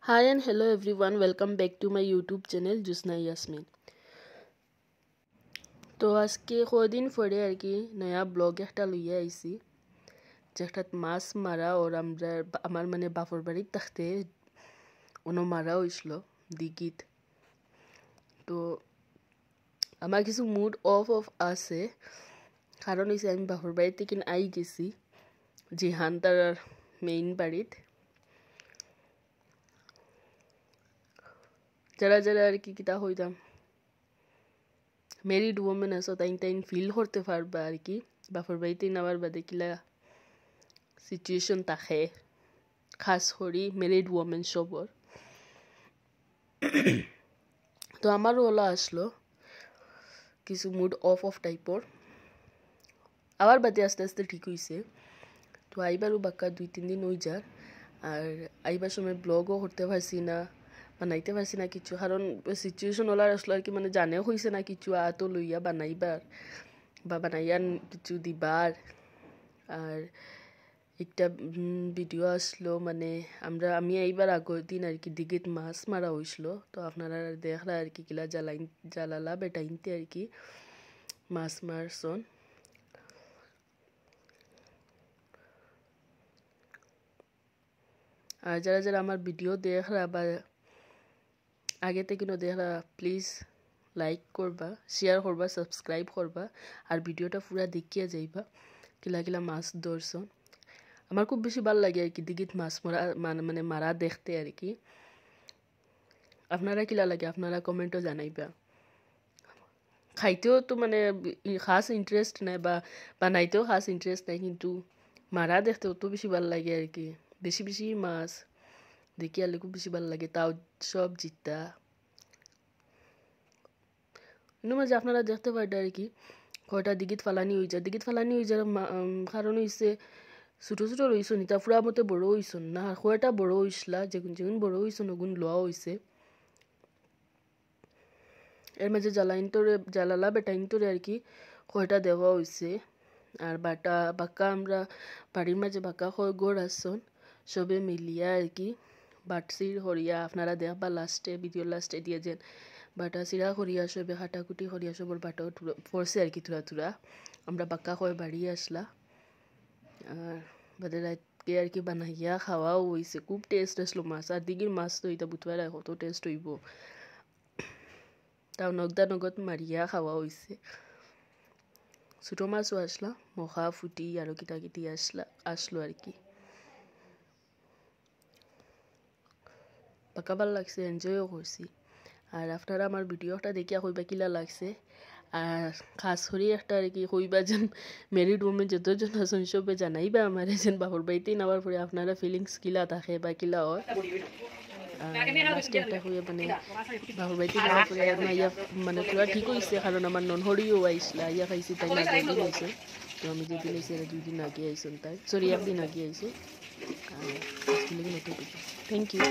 Hi and hello everyone, welcome back to my YouTube channel Jusna Yasmin। তো আজকে কদিন পরে আর কি নয়া ব্লগ একটা লইয়া আইছি, যেটাত মাছ মারা ওর আমার মানে বাপর বাড়ির থাকতে ono মারা হয়েছিল দিঘিত। তো আমার কিছু মুড অফ আছে, কারণ হয়েছে আমি বাপর বাড়ির থেকে আই গেছি জিহান তার মেইন বাড়িত। যারা যারা আর কি কিতা হইতাম মেরিড ওমেন আছো তাইন ফিল করতে পারবা আর কি বাপর বাড়িতে নেওয়ার বাদে কিলা সিচুয়েশন থাকে, খাস করি মেরিড ওমেন সবর। তো আমারও ওলা আসলো কিছু মুড অফ টাইপর, আবার বাদে আস্তে আস্তে ঠিক হয়েছে। তো আইবারও বাক্কা 2-3 দিন হয়ে যার, আর আইবার সময় ব্লগও করতে পারছি না, বানাইতে পারছি না কিছু, কারণ সিচুয়েশন ওলার আসলো আর কি, মানে জানেও হয়েছে না কিছু আতো লইয়া বানাইবার বা বানাইয়ার কিছু দিবার। আর একটা ভিডিও আসলো, মানে আমি এইবার আগর দিন আর কি দিঘিত মাছ মারা হয়েছিল। তো আপনারা দেখলা আর কি কিলা জ্বালালা বেটাইনতে আর কি মাছ মারছন। আর যারা যারা আমার ভিডিও দেখরা বা আগে থেকে দেখরা প্লিজ লাইক করবা, শেয়ার করবা, সাবস্ক্রাইব করবা, আর ভিডিওটা পুরা দেখিয়া যাইবা কিলা কিলা মাছ ধরছন। আমার খুব বেশি ভালো লাগে আর কি দিঘিত মাছ মারা মানে মারা দেখতে আর কি। আপনারা কিলা লাগে আপনারা কমেন্টও জানাইবা। খাইতেও তো মানে খাস ইন্টারেস্ট নাই বা বানাইতেও খাস ইন্টারেস্ট নাই, কিন্তু মারা দেখতেও তো বেশি ভালো লাগে আর কি। বেশি বেশি মাছ দেখি আলে খুব বেশি ভালো লাগে, তাও সব জিতা মাঝে আপনারা দেখতে পারেন আর কি কয়টা দিঘিত ফালানি হয়ে যায়। দিঘিত ফালানি হয়ে যাওয়ার কারণ হয়েছে ছোটো ছোটো রইছন, ইতা ফুরা মতে বড়ো হইছন না, কয়টা বড়ো হইসলা, যেগুন যেগুন বড়ো হইছন ওগুন লোয়া হয়েছে। এর মাঝে জ্বালালা বেটাইনতরে আর কি কয়টা দেওয়া হয়েছে। আর বাক্কা আমরা বাড়ির মাঝে বাক্কা কয় গড় আসছন সবে মিলিয়া আর কি বাটসির হরিয়া আপনারা দেখবা লাস্টে ভিডিও লাস্টে দিয়ে যেন বাটা চিরা করিয়া সবে কাটাকুটি করিয়া সবর বাটাও পড়ছে আর কি থুরা আমরা বাক্কা কয় বাড়ি আসলা। আর বাদে রাতকে আর কি বানাইয়া খাওয়াও হয়েছে, খুব টেস্ট আসলো মাছ। আর দিঘির মাছ তো এটা বুধবার কত টেস্ট হইব, তাও নগদ মারিয়া খাওয়া হয়েছে। ছোটো মাছও আসলা, মখা ফুটি আরও কিটি আসলো আর কি। পাকা ভাল লাগছে, এনজয়ও করছি। আর আপনারা আমার ভিডিওটা দেখিয়া কইবা কিলা লাগছে, আর খাস করে একটা আর কি কইবা যেন মেরিড ওমেন যতজন আছেন সবে জানাইবা আমার যেন বাপর বাড়িতেই নেওয়ার পরে আপনারা ফিলিংস কিলা থাকে বা কিলা হয়। লাস্টে একটা হয়ে মানে বাপর বাড়িতে নেওয়ার পরে ইয়া মানে পুরা ঠিক হয়েছে, কারণ আমার ননহরিও আইসলা ইয়া খাইছি তাই না 2 দিন হয়েছে। তো আমি যেদিন আইসি 2 দিন আগে আইসন, তাই 1 দিন আগে আইসি। আর থ্যাংক ইউ।